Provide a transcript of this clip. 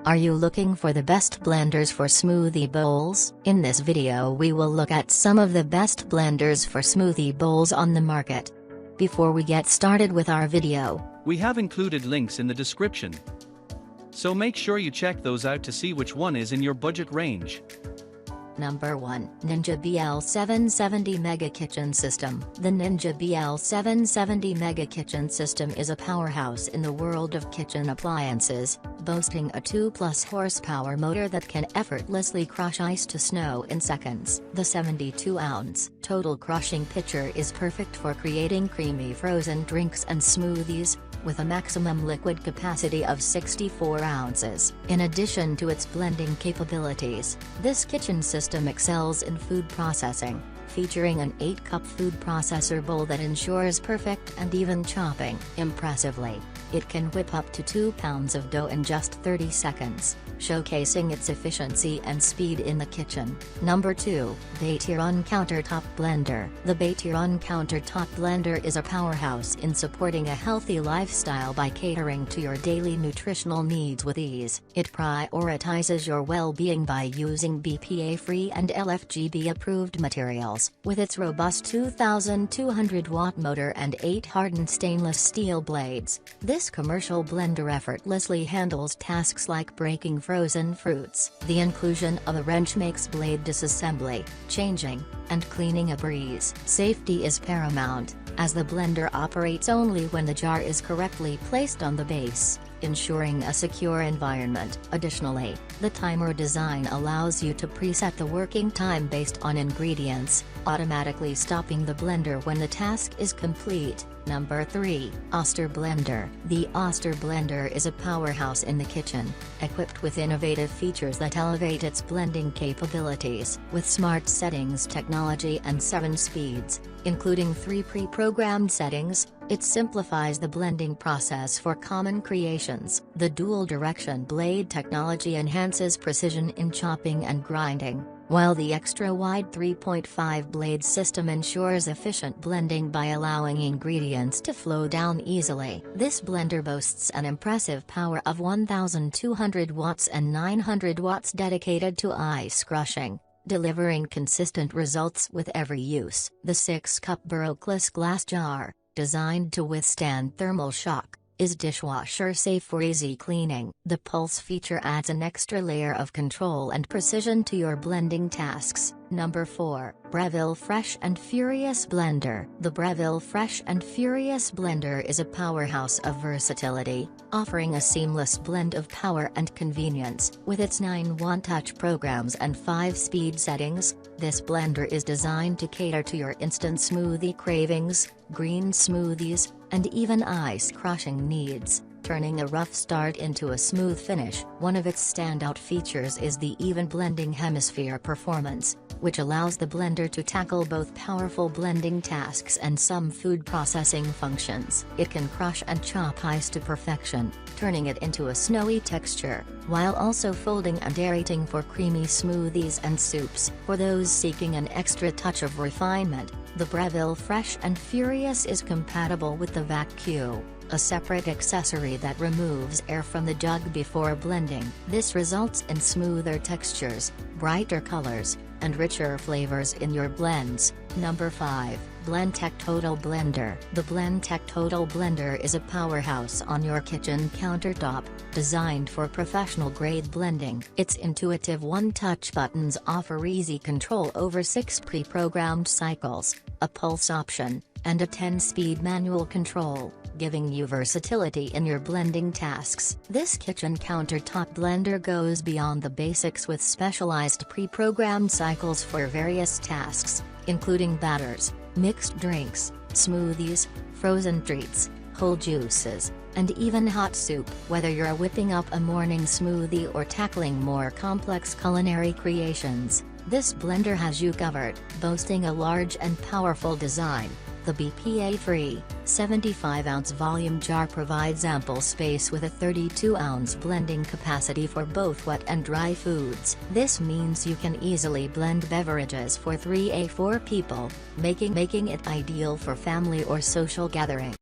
Are you looking for the best blenders for smoothie bowls? In this video we will look at some of the best blenders for smoothie bowls on the market. Before we get started with our video, we have included links in the description, so make sure you check those out to see which one is in your budget range. Number 1. Ninja BL770 Mega Kitchen System. The Ninja BL770 Mega Kitchen System is a powerhouse in the world of kitchen appliances, boasting a 2+ horsepower motor that can effortlessly crush ice to snow in seconds. The 72-ounce total crushing pitcher is perfect for creating creamy frozen drinks and smoothies, with a maximum liquid capacity of 64 ounces. In addition to its blending capabilities, this kitchen system excels in food processing, featuring an 8-cup food processor bowl that ensures perfect and even chopping. Impressively, it can whip up to 2 pounds of dough in just 30 seconds, showcasing its efficiency and speed in the kitchen. Number 2. BATEERUN Countertop Blender. The BATEERUN Countertop Blender is a powerhouse in supporting a healthy lifestyle by catering to your daily nutritional needs with ease. It prioritizes your well-being by using BPA-free and LFGB-approved materials. With its robust 2,200-watt motor and 8 hardened stainless steel blades, this commercial blender effortlessly handles tasks like breaking frozen fruits. The inclusion of a wrench makes blade disassembly, changing, and cleaning a breeze. Safety is paramount, as the blender operates only when the jar is correctly placed on the base, ensuring a secure environment. Additionally, the timer design allows you to preset the working time based on ingredients, automatically stopping the blender when the task is complete. Number 3. Oster Blender. The Oster Blender is a powerhouse in the kitchen, equipped with innovative features that elevate its blending capabilities. With smart settings technology and 7 speeds, including 3 pre-programmed settings, it simplifies the blending process for common creations. The dual-direction blade technology enhances precision in chopping and grinding, while the extra-wide 3.5 blade system ensures efficient blending by allowing ingredients to flow down easily. This blender boasts an impressive power of 1,200 watts and 900 watts dedicated to ice crushing, delivering consistent results with every use. The 6-cup burlkless glass jar, designed to withstand thermal shock, is dishwasher safe for easy cleaning. The Pulse feature adds an extra layer of control and precision to your blending tasks. Number 4. Breville Fresh and Furious Blender. The Breville Fresh and Furious Blender is a powerhouse of versatility, offering a seamless blend of power and convenience. With its 9 one-touch programs and 5 speed settings, this blender is designed to cater to your instant smoothie cravings, green smoothies, and even ice crushing needs, turning a rough start into a smooth finish. One of its standout features is the even blending hemisphere performance, which allows the blender to tackle both powerful blending tasks and some food processing functions. It can crush and chop ice to perfection, turning it into a snowy texture, while also folding and aerating for creamy smoothies and soups. For those seeking an extra touch of refinement, the Breville Fresh and Furious is compatible with the vacuum, a separate accessory that removes air from the jug before blending. This results in smoother textures, brighter colors, and richer flavors in your blends. Number 5. Blendtec Total Blender. The Blendtec Total Blender is a powerhouse on your kitchen countertop, designed for professional-grade blending. Its intuitive one-touch buttons offer easy control over 6 pre-programmed cycles, a pulse option, and a 10-speed manual control, giving you versatility in your blending tasks. This kitchen countertop blender goes beyond the basics with specialized pre-programmed cycles for various tasks, including batters, mixed drinks, smoothies, frozen treats, whole juices, and even hot soup. Whether you're whipping up a morning smoothie or tackling more complex culinary creations, this blender has you covered. Boasting a large and powerful design, the BPA-free, 75-ounce volume jar provides ample space with a 32-ounce blending capacity for both wet and dry foods. This means you can easily blend beverages for 3 to 4 people, making it ideal for family or social gathering.